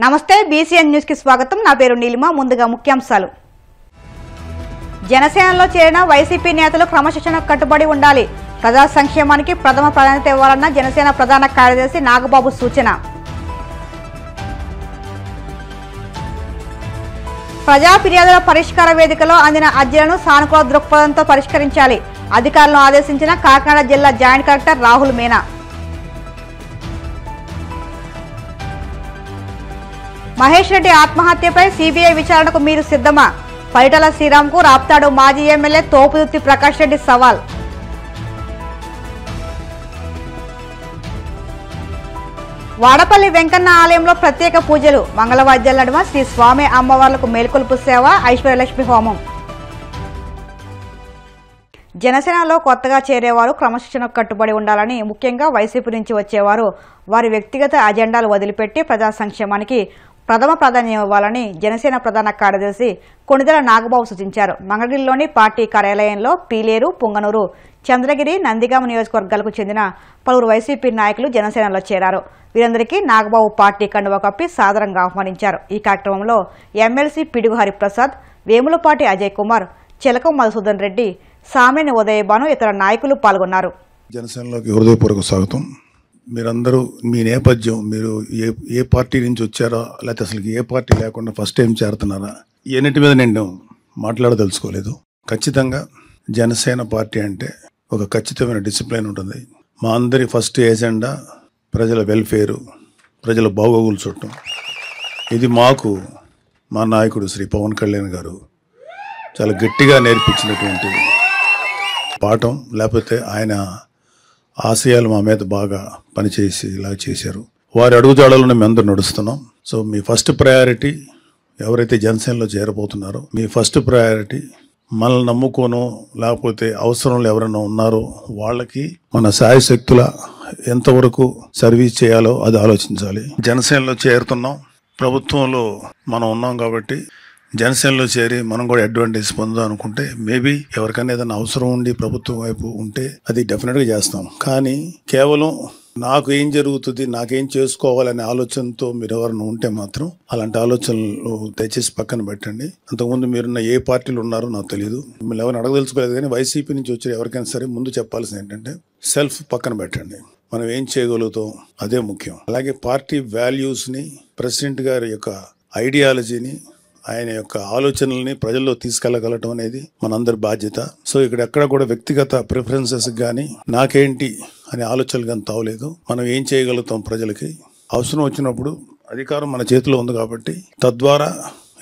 నమస్తే BCN news కి స్వాగతం। నా పేరు నీలిమ। ముందుగా ముఖ్యాంశాలు। జనసేనలో చేరిన వైసీపీ నేతలు క్రమశిక్షణకు కట్టుబడి ఉండాలి। ప్రజా సంక్షేమానికి ప్రథమ ప్రాధాన్యత ఇవ్వాలన్న జనసేన ప్రధాన కార్యదర్శి నాగబాబు సూచన। ప్రజా ఫిర్యాదుల పరిష్కార వేదికలో అందిన అర్జీలను సానుకూల దృక్పథంతో పరిష్కరించాలి। అధికారులను ఆదేశించిన కాకినాడ జిల్లా జాయింట్ కలెక్టర్ రాహుల్ మీనా। మహేష్ రెడ్డి ఆత్మహత్యపై సిబిఐ విచారణకు మీరు సిద్ధమా? పరిటాల శ్రీరామ్కు రాప్తాడు మాజీ ఎమ్మెల్యే తోపుదుర్తి ప్రకాష్ రెడ్డి సవాల్। వాడపల్లి వెంకన్న ఆలయంలో ప్రత్యేక పూజలు। మంగళవాద్యాల నడుమ శ్రీ స్వామి అమ్మవార్లకు మేల్కొల్పు సేవ, ఐశ్వర్యలక్ష్మి హోమం। జనసేనలో కొత్తగా చేరేవారు క్రమశిక్షణకు కట్టుబడి ఉండాలని, ముఖ్యంగా వైసీపీ నుంచి వచ్చేవారు వారి వ్యక్తిగత అజెండాలు వదిలిపెట్టి ప్రజా సంక్షేమానికి ప్రథమ ప్రాధాన్యం ఇవ్వాలని జనసేన ప్రధాన కార్యదర్శి కొణిదెల నాగబాబు సూచించారు। మంగళగిరిలోని పార్టీ కార్యాలయంలో పీలేరు, పుంగనూరు, చంద్రగిరి, నందిగామ నియోజకవర్గాలకు చెందిన పలువురు వైసీపీ నాయకులు జనసేనలో చేరారు। వీరందరికీ నాగబాబు పార్టీ కండువా కప్పి సాదరంగా ఆహ్వానించారు। ఈ కార్యక్రమంలో ఎమ్మెల్సీ పిడుగు హరిప్రసాద్, వేములపాటి అజయ్ కుమార్, చిలకం మధుసూదన్ రెడ్డి, సామేని ఉదయభాను ఇతర నాయకులు పాల్గొన్నారు। జనసేనలోకి హృదయపూర్వక స్వాగతం। మీరందరూ మీ నేపథ్యం, మీరు ఏ పార్టీ నుంచి వచ్చారో, లేకపోతే అసలు ఏ పార్టీ లేకుండా ఫస్ట్ టైం చేరుతున్నారా, ఎన్నిటి మీద నేను మాట్లాడదలుచుకోలేదు। ఖచ్చితంగా జనసేన పార్టీ అంటే ఒక ఖచ్చితమైన డిసిప్లిన్ ఉంటుంది। మా అందరి ఫస్ట్ ఏజెండా ప్రజల వెల్ఫేరు, ప్రజల బాగోగులు చూడటం। ఇది మాకు మా నాయకుడు శ్రీ పవన్ కళ్యాణ్ గారు చాలా గట్టిగా నేర్పించినటువంటి పాఠం। లేకపోతే ఆయన ఆశయాలు మా మీద బాగా పనిచేసి ఇలా చేశారు। వారి అడుగుజాడలను మేము అందరూ నడుస్తున్నాం। సో మీ ఫస్ట్ ప్రయారిటీ ఎవరైతే జనసేనలో చేరబోతున్నారో, మీ ఫస్ట్ ప్రయారిటీ మనల్ని నమ్ముకోనో లేకపోతే అవసరంలో ఎవరైనా ఉన్నారో వాళ్ళకి మన శాయశక్తుల ఎంతవరకు సర్వీస్ చేయాలో అది ఆలోచించాలి। జనసేనలో చేరుతున్నాం, ప్రభుత్వంలో మనం ఉన్నాం కాబట్టి జనసేనలో చేరి మనం కూడా అడ్వాంటేజ్ పొందాం అనుకుంటే, మేబీ ఎవరికైనా ఏదైనా అవసరం ఉండి ప్రభుత్వం వైపు ఉంటే అది డెఫినెట్గా చేస్తాం। కానీ కేవలం నాకు ఏం జరుగుతుంది, నాకేం చేసుకోవాలనే ఆలోచనతో మీరు ఎవరైనా ఉంటే మాత్రం అలాంటి ఆలోచనలు దయచేసి పక్కన పెట్టండి। అంతకుముందు మీరున్న ఏ పార్టీలు ఉన్నారో నాకు తెలియదు, మిమ్మల్ని ఎవరిని అడగదలుచుకోలేదు। కానీ వైసీపీ నుంచి వచ్చే ఎవరికైనా సరే ముందు చెప్పాల్సింది ఏంటంటే సెల్ఫ్ పక్కన పెట్టండి, మనం ఏం చేయగలుగుతాం అదే ముఖ్యం। అలాగే పార్టీ వాల్యూస్ని, ప్రెసిడెంట్ గారి యొక్క ఐడియాలజీని, ఆయన యొక్క ఆలోచనల్ని ప్రజల్లో తీసుకెళ్లగలటం అనేది మనందరి బాధ్యత। సో ఇక్కడ ఎక్కడ కూడా వ్యక్తిగత ప్రిఫరెన్సెస్ కానీ నాకేంటి అనే ఆలోచనలు కానీ తావలేదు। మనం ఏం చేయగలుగుతాం, ప్రజలకి అవసరం వచ్చినప్పుడు అధికారం మన చేతిలో ఉంది కాబట్టి తద్వారా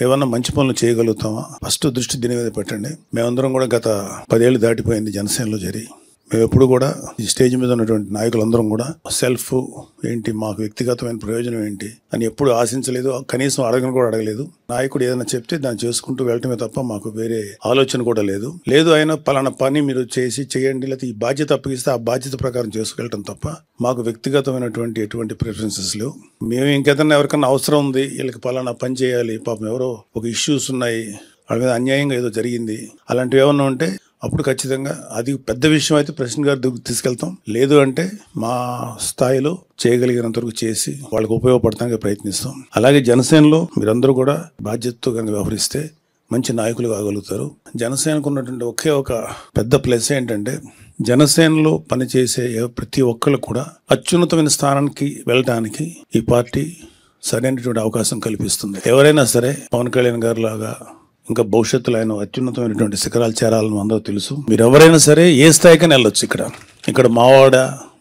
ఏమన్నా మంచి పనులు చేయగలుగుతామా ఫస్ట్ దృష్టి దీని మీద పెట్టండి। మేమందరం కూడా గత 10 ఏళ్ళు దాటిపోయింది జనసేనలో చేరి। మేము ఎప్పుడు కూడా ఈ స్టేజ్ మీద ఉన్నటువంటి నాయకులందరం కూడా సెల్ఫ్ ఏంటి, మాకు వ్యక్తిగతమైన ప్రయోజనం ఏంటి అని ఎప్పుడు ఆశించలేదు, కనీసం అడగను కూడా అడగలేదు। నాయకుడు ఏదైనా చెప్తే దాన్ని చేసుకుంటూ వెళ్ళటమే తప్ప మాకు వేరే ఆలోచన కూడా లేదు అయినా పలానా పని మీరు చేయండి, లేకపోతే ఈ బాధ్యత అప్పగిస్తే ఆ బాధ్యత ప్రకారం చేసుకెళ్ళటం తప్ప మాకు వ్యక్తిగతమైనటువంటి ఎటువంటి ప్రిఫరెన్సెస్ లేవు। మేము ఇంకేదన్నా ఎవరికన్నా అవసరం ఉంది, వీళ్ళకి పలానా పని చేయాలి, పాపం ఎవరో ఒక ఇష్యూస్ ఉన్నాయి, వాళ్ళ మీద అన్యాయంగా ఏదో జరిగింది, అలాంటివి ఏమన్నా ఉంటే అప్పుడు ఖచ్చితంగా అది పెద్ద విషయం అయితే ప్రెసిడెంట్ గారి దగ్గరికి తీసుకెళ్తాం। లేదు అంటే మా స్థాయిలో చేయగలిగినంత వరకు చేసి వాళ్ళకి ఉపయోగపడటానికి ప్రయత్నిస్తాం। అలాగే జనసేనలో మీరందరూ కూడా బాధ్యతతో కనుక వ్యవహరిస్తే మంచి నాయకులు కాగలుగుతారు। జనసేనకు ఉన్నటువంటి ఒకే ఒక పెద్ద ప్లస్ ఏంటంటే జనసేనలో పనిచేసే ప్రతి ఒక్కళ్ళు కూడా అత్యున్నతమైన స్థానానికి వెళ్ళడానికి ఈ పార్టీ సరైనటువంటి అవకాశం కల్పిస్తుంది। ఎవరైనా సరే పవన్ కళ్యాణ్ గారు లాగా ఇంకా భవిష్యత్తులో ఆయన అత్యున్నతమైనటువంటి శిఖరాలు చేరాలని అందరూ తెలుసు। మీరు ఎవరైనా సరే ఏ స్థాయికైనా వెళ్ళొచ్చు। ఇక్కడ మావాడ,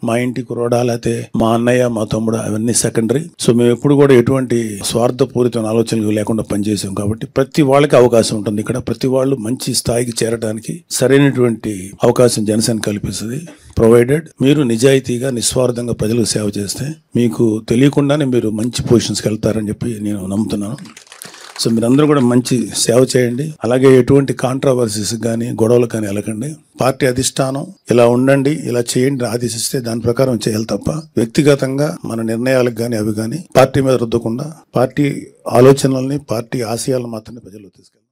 మా ఇంటి కురోడా, లేకపోతే మా అన్నయ్య, మా తమ్ముడు, అవన్నీ సెకండరీ। సో మేము ఎప్పుడు కూడా ఎటువంటి స్వార్థపూరితమైన ఆలోచనలు లేకుండా పనిచేసాం కాబట్టి ప్రతి వాళ్ళకి అవకాశం ఉంటుంది। ఇక్కడ ప్రతి వాళ్ళు మంచి స్థాయికి చేరడానికి సరైనటువంటి అవకాశం జనసేన కల్పిస్తుంది, ప్రొవైడెడ్ మీరు నిజాయితీగా నిస్వార్థంగా ప్రజలకు సేవ చేస్తే మీకు తెలియకుండానే మీరు మంచి పొజిషన్స్కి వెళ్తారని చెప్పి నేను నమ్ముతున్నాను। సో మీరందరూ కూడా మంచి సేవ చేయండి। అలాగే ఎటువంటి కాంట్రవర్సీస్ కానీ గొడవలు కానీ వెళ్ళకండి। పార్టీ అధిష్టానం ఇలా ఉండండి, ఇలా చేయండి ఆదేశిస్తే దాని ప్రకారం చేయాలి తప్ప వ్యక్తిగతంగా మన నిర్ణయాలకు కానీ అవి కానీ పార్టీ మీద రుద్దకుండా పార్టీ ఆలోచనల్ని, పార్టీ ఆశయాలను మాత్రమే ప్రజల్లో తీసుకెళ్ళాలి।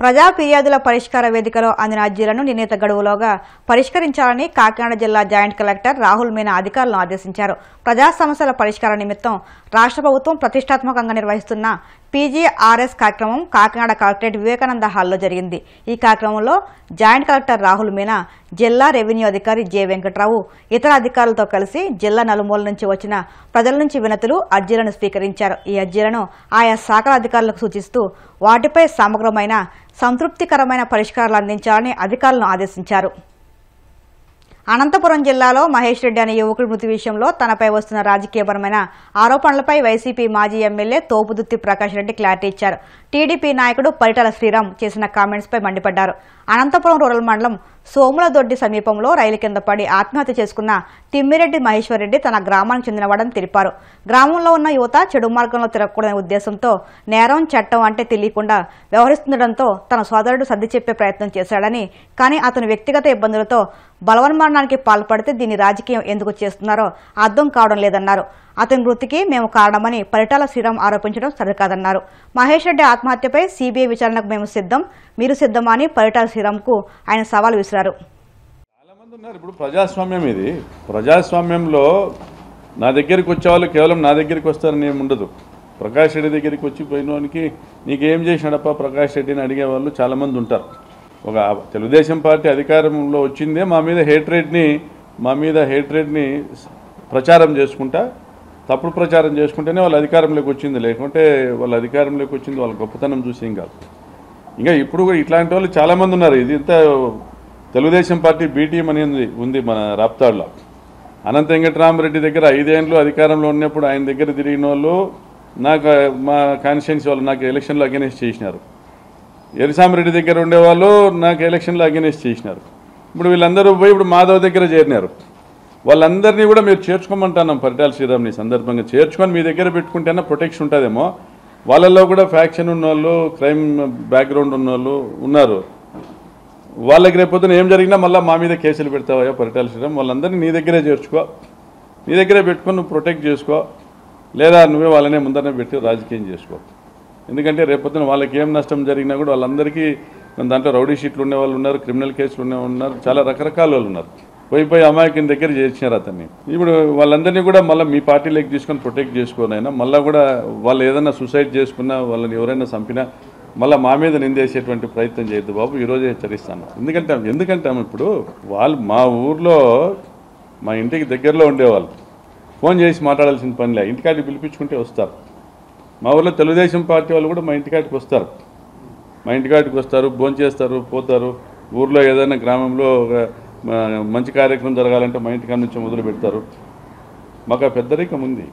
ప్రజా ఫిర్యాదుల పరిష్కార వేదికలో అందిన అర్జీలను నిర్ణీత గడువులోగా పరిష్కరించాలని కాకినాడ జిల్లా జాయింట్ కలెక్టర్ రాహుల్ మీనా అధికారులను ఆదేశించారు. ప్రజా సమస్యల పరిష్కార నిమిత్తం రాష్ట్ర ప్రభుత్వం ప్రతిష్టాత్మకంగా నిర్వహిస్తున్న పీజీఆర్ఎస్ కార్యక్రమం కాకినాడ కలెక్టరేట్ వివేకానంద హాల్లో జరిగింది. ఈ కార్యక్రమంలో జాయింట్ కలెక్టర్ రాహుల్ మీనా, జిల్లా రెవెన్యూ అధికారి జె వెంకట్రావు ఇతర అధికారులతో కలిసి జిల్లా నలుమూల నుంచి వచ్చిన ప్రజల నుంచి వినతులు, అర్జీలను స్వీకరించారు. ఈ అర్జీలను ఆయా శాఖల అధికారులకు సూచిస్తూ వాటిపై సమగ్రమైన సంతృప్తికరమైన పరిష్కారాలు అందించాలని అధికారులను ఆదేశించారు. అనంతపురం జిల్లాలో మహేష్ రెడ్డి అనే యువకుడి మృతి విషయంలో తనపై వస్తున్న రాజకీయపరమైన ఆరోపణలపై వైసీపీ మాజీ ఎమ్మెల్యే తోపుదుర్తి ప్రకాష్ రెడ్డి క్లారిటీ ఇచ్చారు. టీడీపీ నాయకుడు పరిటాల శ్రీరామ్ చేసిన కామెంట్స్పై మండిపడ్డారు. అనంతపురం రూరల్ మండలం సోములదొడ్డి సమీపంలో రైలు కింద పడి ఆత్మహత్య చేసుకున్న తిమ్మిరెడ్డి మహేశ్వరరెడ్డి తన గ్రామానికి చెందినవాడని తెలిపారు. గ్రామంలో ఉన్న యువత చెడు మార్గంలో తిరగకూడదనే ఉద్దేశంతో నేరం చట్టం అంటే తెలియకుండా వ్యవహరిస్తుండటంతో తన సోదరుడు సర్ది చెప్పే ప్రయత్నం చేశాడని, కానీ అతను వ్యక్తిగత ఇబ్బందులతో బలవన్మరణానికి పాల్పడితే దీన్ని రాజకీయం ఎందుకు చేస్తున్నారో అర్థం కావడం లేదన్నారు. అతని మృతికి మేము కారణమని పరిటాల శ్రీరామ్ ఆరోపించడం సరికాదన్నారు. మహేష్ రెడ్డి ఆత్మహత్యపై సీబీఐ విచారణకు మేము సిద్ధం, మీరు సిద్ధమా అని పరిటాల శ్రీరామ్కు ఆయన సవాల్ విసిరారు. చాలా మంది ఉన్నారు. ఇప్పుడు ప్రజాస్వామ్యం, ఇది ప్రజాస్వామ్యంలో నా దగ్గరికి వచ్చేవాళ్ళు కేవలం నా దగ్గరికి వస్తారని ఏమి ఉండదు. ప్రకాష్ రెడ్డి దగ్గరికి వచ్చి పోయినవానికి నీకేం చేసినాడప్ప ప్రకాష్ రెడ్డిని అడిగేవాళ్ళు చాలామంది ఉంటారు. ఒక తెలుగుదేశం పార్టీ అధికారంలో వచ్చిందే మా మీద హేట్రేడ్ని ప్రచారం చేసుకుంటా, తప్పుడు ప్రచారం చేసుకుంటేనే వాళ్ళ అధికారంలోకి వచ్చింది. లేకుంటే వాళ్ళ అధికారంలోకి వచ్చింది వాళ్ళ గొప్పతనం చూసి ఏం కాదు. ఇంకా ఇప్పుడు కూడా ఇట్లాంటి వాళ్ళు చాలామంది ఉన్నారు. ఇది ఇంత తెలుగుదేశం పార్టీ బీటీఎం అనేది ఉంది మన రాప్తాడులో. అనంత వెంకటరామరెడ్డి దగ్గర 5 ఏళ్ళు అధికారంలో ఉన్నప్పుడు ఆయన దగ్గర తిరిగిన వాళ్ళు నాకు మా కాన్స్టిట్యున్సీ వాళ్ళు నాకు ఎలక్షన్లో అగెనెస్ట్ చేసినారు. ఎరిసామిరెడ్డి దగ్గర ఉండేవాళ్ళు నాకు ఎలక్షన్లో అగెనెస్ట్ చేసినారు. ఇప్పుడు వీళ్ళందరూ పోయి ఇప్పుడు మాధవ్ దగ్గర చేరినారు. వాళ్ళందరినీ కూడా మీరు చేర్చుకోమంటున్నాం. పరిటాల శ్రీరామ్ని సందర్భంగా చేర్చుకొని మీ దగ్గర పెట్టుకుంటేనే ప్రొటెక్షన్ ఉంటుందేమో. వాళ్ళల్లో కూడా ఫ్యాక్షన్ ఉన్నవాళ్ళు, క్రైమ్ బ్యాక్గ్రౌండ్ ఉన్నవాళ్ళు ఉన్నారు. వాళ్ళకి రేపొద్దున ఏం జరిగినా మళ్ళీ మా మీద కేసులు పెడతావా పరిటాల శ్రీరామ్? వాళ్ళందరినీ నీ దగ్గరే చేర్చుకో, నీ దగ్గరే పెట్టుకొని నువ్వు ప్రొటెక్ట్ చేసుకో, లేదా నువ్వే వాళ్ళనే ముందరనే పెట్టి రాజకీయం చేసుకో. ఎందుకంటే రేపొద్దున వాళ్ళకి ఏం నష్టం జరిగినా కూడా వాళ్ళందరికీ దాంట్లో రౌడీ షీట్లు ఉండేవాళ్ళు ఉన్నారు, క్రిమినల్ కేసులు ఉన్నారు, చాలా రకరకాల వాళ్ళు ఉన్నారు. పోయి అమాయకుని దగ్గర చేర్చినారు అతన్ని. ఇప్పుడు వాళ్ళందరినీ కూడా మళ్ళీ మీ పార్టీలోకి తీసుకొని ప్రొటెక్ట్ చేసుకోనైనా మళ్ళీ కూడా వాళ్ళు ఏదైనా సూసైడ్ చేసుకున్నా, వాళ్ళని ఎవరైనా చంపినా మళ్ళీ మా మీద నిందేసేటువంటి ప్రయత్నం చేయొద్దు బాబు, ఈరోజే హెచ్చరిస్తాను. ఎందుకంటే ఇప్పుడు వాళ్ళు మా ఊర్లో మా ఇంటికి దగ్గరలో ఉండేవాళ్ళు ఫోన్ చేసి మాట్లాడాల్సిన పనిలే, ఇంటికాడికి పిలిపించుకుంటే వస్తారు. మా ఊర్లో తెలుగుదేశం పార్టీ వాళ్ళు కూడా మా ఇంటికాడికి వస్తారు, భోంచేస్తారు, పోతారు. ఊర్లో ఏదైనా గ్రామంలో మంచి కార్యక్రమం జరగాలంటే మా ఇంటికాడ నుంచి మొదలు పెడతారు. మాకు ఆ పెద్దరికం ఉంది.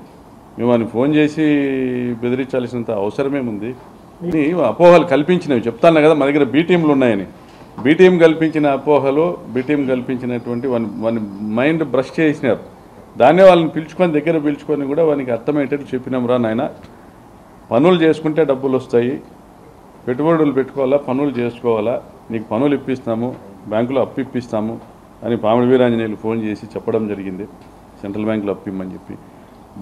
మేము అని ఫోన్ చేసి బెదిరించాల్సినంత అవసరమేముంది? అపోహలు కల్పించినవి చెప్తాను కదా, మా దగ్గర బీటీఎంలు ఉన్నాయని. బీటీఎం కల్పించిన అపోహలు, బీటీఎం కల్పించినటువంటి వాని మైండ్ బ్రష్ చేసినారు. దాన్నే వాళ్ళని దగ్గర పిలుచుకొని కూడా వానికి అర్థమయ్యేటట్టు చెప్పినాం. రా నాయన, పనులు చేసుకుంటే డబ్బులు వస్తాయి, పెట్టుబడులు పెట్టుకోవాలా, పనులు చేసుకోవాలా, నీకు పనులు ఇప్పిస్తాము, బ్యాంకులో అప్పు ఇప్పిస్తాము అని పామిడి వీరాంజనేయులు ఫోన్ చేసి చెప్పడం జరిగింది. సెంట్రల్ బ్యాంకులో అప్పు ఇమ్మని చెప్పి.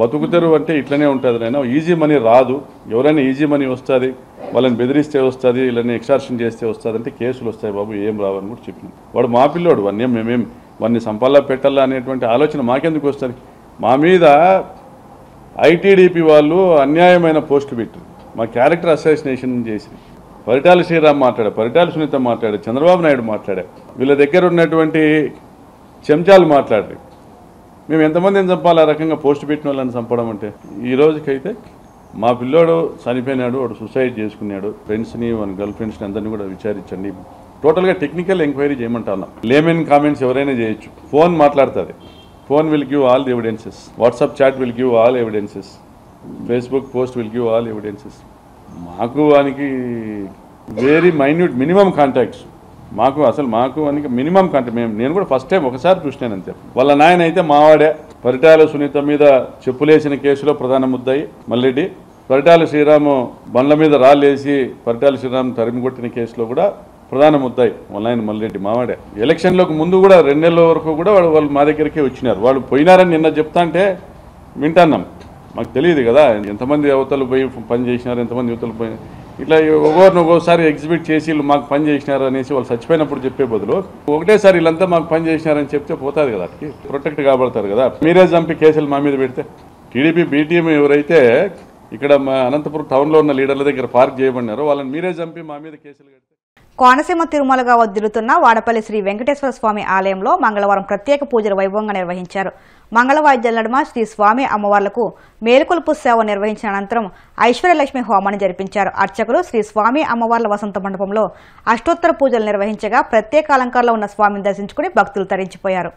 బతుకుతారు అంటే ఇట్లనే ఉంటుంది నాయన, ఈజీ మనీ రాదు. ఎవరైనా ఈజీ మనీ వస్తుంది, వాళ్ళని బెదిరిస్తే వస్తుంది, వీళ్ళని ఎక్స్టార్షన్ చేస్తే వస్తుంది అంటే కేసులు వస్తాయి బాబు, ఏం రావని కూడా చెప్పినాం. వాడు మా పిల్లోడు, వాడిని సంపాలా పెట్టాలా అనేటువంటి ఆలోచన మాకెందుకు వస్తుంది? మా మీద ఐటీడీపీ వాళ్ళు అన్యాయమైన పోస్టులు పెట్టారు, మా క్యారెక్టర్ అసాసినేషన్ చేసి. పరిటాల శ్రీరామ్ మాట్లాడారు, పరిటాల సునీత మాట్లాడారు, చంద్రబాబు నాయుడు మాట్లాడారు, వీళ్ళ దగ్గర ఉన్నటువంటి చెంచాలు మాట్లాడారు. మేము ఎంతమందిని చంపాలి ఆ రకంగా పోస్ట్ పెట్టిన వాళ్ళని చంపడం అంటే? ఈ రోజుకైతే మా పిల్లోడు చనిపోయినాడు, వాడు సూసైడ్ చేసుకున్నాడు. ఫ్రెండ్స్ని, మన గర్ల్ ఫ్రెండ్స్ని అందరినీ కూడా విచారించండి. టోటల్గా టెక్నికల్ ఎంక్వైరీ చేయమంటున్నాం. లేమెన్ కామెంట్స్ ఎవరైనా చేయొచ్చు. ఫోన్ మాట్లాడుతుంది, phone will give all the evidences, WhatsApp chat will give all evidences, Facebook post will give all evidences. మాకు వానికి వెరీ మైన్యూట్ మినిమం కాంటాక్ట్స్, మాకు వానికి మినిమం కాంటాక్ట్. నేను కూడా ఫస్ట్ టైం ఒకసారి చూసినాను అంతే. వాళ్ళ నాయన అయితే మావాడే. పరిటాల సునీత మీద చెప్పులేసిన కేసులో ప్రధాన ముద్దాయి మల్రెడ్డి. పరిటాల శ్రీరాము బండ్ల మీద రాళ్ళేసి పరిటాల శ్రీరామ్ తరిమి కొట్టిన కేసులో కూడా ప్రధాన ముద్దాయి వాళ్ళ ఆయన మల్రెడ్డి మావాడే. ఎలక్షన్లకు ముందు కూడా 2 నెలల వరకు కూడా వాళ్ళు మా దగ్గరికే వచ్చినారు. వాళ్ళు పోయినారని నిన్న చెప్తా అంటే వింటున్నాం. మాకు తెలియదు కదా ఎంతమంది యువతలు పోయి పని చేసినారు, ఎంతమంది యువతలు పోయి. ఇట్లా ఒక్కోసారి ఎగ్జిబిట్ చేసి వీళ్ళు మాకు పని చేసినారు అనేసి వాళ్ళు చచ్చిపోయినప్పుడు చెప్పే బదులు ఒకటేసారి వీళ్ళంతా మాకు పని చేసినారని చెప్తే పోతుంది కదా, అక్కడికి ప్రొటెక్ట్ కాబడతారు కదా. మీరే చంపి కేసులు మా మీద పెడితే టీడీపీ బీటీఎం ఎవరైతే ఇక్కడ మా అనంతపురం టౌన్లో ఉన్న లీడర్ల దగ్గర పార్క్ చేయబడినారో వాళ్ళని మీరే చంపి మా మీద కేసులు కడితే. కోనసీమ తిరుమలగా వదిలుతున్న వాడపల్లి శ్రీ వెంకటేశ్వర స్వామి ఆలయంలో మంగళవారం ప్రత్యేక పూజలు వైభవంగా నిర్వహించారు. మంగళవాద్యాల నడుమ శ్రీ స్వామి అమ్మవార్లకు మేలుకొలుపు సేవ నిర్వహించిన అనంతరం ఐశ్వర్యలక్ష్మి హోమాన్ని జరిపించారు. అర్చకులు శ్రీ స్వామి అమ్మవార్ల వసంత మండపంలో అష్టోత్తర పూజలు నిర్వహించగా ప్రత్యేక అలంకారంలో ఉన్న స్వామిని దర్శించుకుని భక్తులు తరించిపోయారు.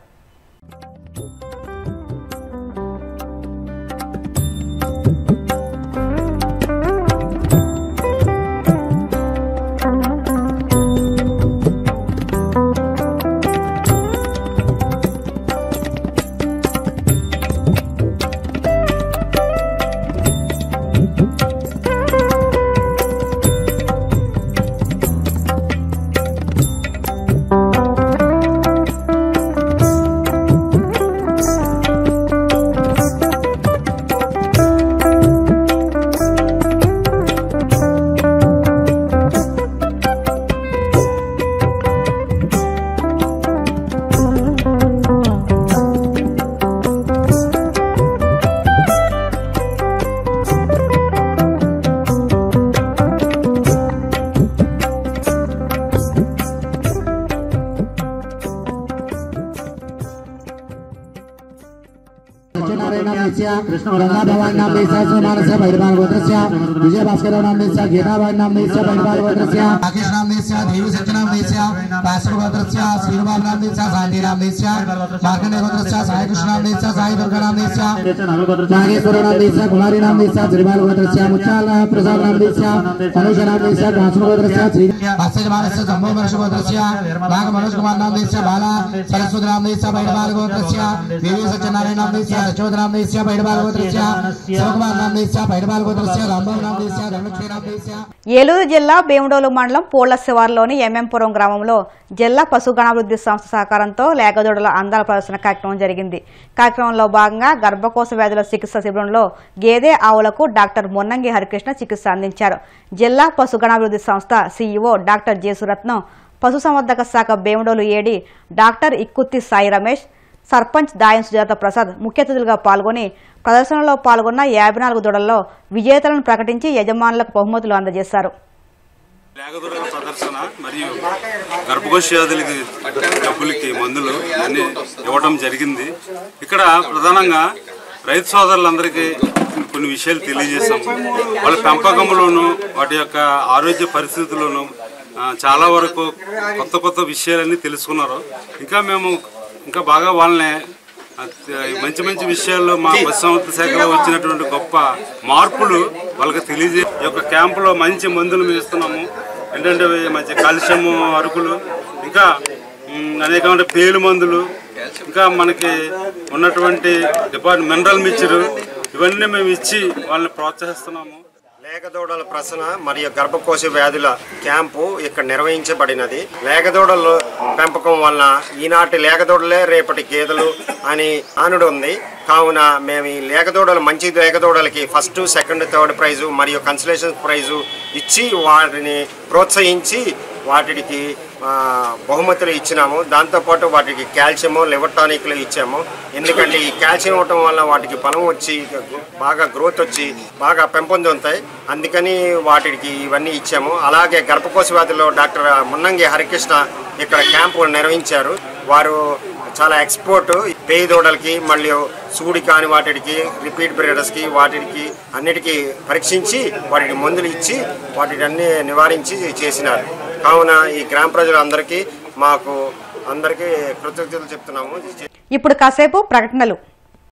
गंगा भवान नाम मानस भैरवान गोत्रस्य विजय भास्कर नाम गीतावान नाम भैरवान गोत्रस्य राकेश नाम देवी सत्य नाम काश्यप गोत्रस्य श्रीबाब नाम शांति नाम मार्कंडेय गोत्रस्य साई कृष्ण नाम साई दुर्गा नाम नागेश्वर नाम कुमारी नाम श्रीबाल गोत्रस्य मुच्चाल प्रसाद नाम अनुज नाम काश्यप गोत्रस्य श्री भास्कर मानस जम्बो वर्ष गोत्रस्य नाग मनोज कुमार नाम बाला सरस्वती नाम भैरवान गोत्रस्य देवी सत्यनारायण नाम यशोद नाम भैरवान गोत्रस्य शिवकुमार नाम भैरवान गोत्रस्य रामबाबु नाम धर्मक्षी नाम. ఏలూరు జిల్లా భీమడోలు మండలం పోళ్ల శివారులోని ఎంఎంపురం గ్రామంలో జిల్లా పశుగణాభివృద్ధి సంస్థ సహకారంతో లేగదూడల అందాల ప్రదర్శన కార్యక్రమం జరిగింది. కార్యక్రమంలో భాగంగా గర్భకోశ వ్యాధుల చికిత్స శిబిరంలో గేదె ఆవులకు డాక్టర్ మొన్నంగి హరికృష్ణ చికిత్స అందించారు. జిల్లా పశుగణాభివృద్ధి సంస్థ సీఈఓ డాక్టర్ జేసురత్నం, పశుసంవర్ధక శాఖ భీమడోలు ఏడీ డాక్టర్ ఇక్కుత్తి సాయి రమేష్, సర్పంచ్ దాయం సుజాత ప్రసాద్ ముఖ్య అతిథులుగా పాల్గొని ప్రదర్శనలో పాల్గొన్న 54 దూడల్లో విజేతలను ప్రకటించి యజమానులకు బహుమతులు అందజేశారు. లేగదూడల ప్రదర్శన మరియు గర్భకోశ వ్యాధులకి డబ్బులకి మందులు అన్ని ఇవ్వడం జరిగింది. ఇక్కడ ప్రధానంగా రైతు సోదరులందరికీ కొన్ని విషయాలు తెలియజేశాము. వాళ్ళ పెంపకంలోను వాటి యొక్క ఆరోగ్య పరిస్థితుల్లోనూ చాలా వరకు కొత్త విషయాలన్నీ తెలుసుకున్నారు. ఇంకా బాగా వాళ్ళని మంచి విషయాల్లో మా పశు సంవర్ధక శాఖలో వచ్చినటువంటి గొప్ప మార్పులు వాళ్ళకి తెలియజే ఈ యొక్క క్యాంపులో మంచి మందులు మేము ఇస్తున్నాము. ఏంటంటే మంచి కాల్షియం అరుకులు, ఇంకా అనేకమైన పేలు మందులు, ఇంకా మనకి ఉన్నటువంటి మినరల్ మిక్చరు ఇవన్నీ మేము ఇచ్చి వాళ్ళని ప్రోత్సహిస్తున్నాము. లేగదూడల ప్రసన మరియు గర్భకోశ వ్యాధుల క్యాంపు ఇక్కడ నిర్వహించబడినది. లేగదూడల పెంపకం వలన ఈనాటి లేగదూడలే రేపటి గేదెలు అని ఆనుడు ఉంది. కావున మేము ఈ లేగదూడలు మంచి లేగదూడలకి ఫస్ట్, సెకండ్, థర్డ్ ప్రైజు మరియు కన్సలేషన్ ప్రైజు ఇచ్చి వాటిని ప్రోత్సహించి వాటికి బహుమతులు ఇచ్చినాము. దాంతోపాటు వాటికి కాల్షియము, లివర్ టానిక్లు ఇచ్చాము. ఎందుకంటే ఈ కాల్షియం ఇవ్వటం వల్ల వాటికి బలం వచ్చి బాగా గ్రోత్ వచ్చి బాగా పెంపొందుతాయి. అందుకని వాటికి ఇవన్నీ ఇచ్చాము. అలాగే గర్భకోశ వ్యాధుల్లో డాక్టర్ మున్నంగి హరికృష్ణ ఇక్కడ క్యాంపు నిర్వహించారు. వారు చాలా ఎక్స్పోర్ట్ పేయి దూడలకి మళ్ళీ సూడి కాని వాటికి రిపీట్ బ్రీడర్స్కి వాటికి అన్నిటికీ పరీక్షించి వాటికి మందులు ఇచ్చి వాటిని అన్ని నివారించి చేసినారు. కావున ఈ గ్రామ ప్రజలందరికీ అందరికీ కృతజ్ఞతలు చెప్తున్నాము. ఇప్పుడు కాసేపు ప్రకటనలు.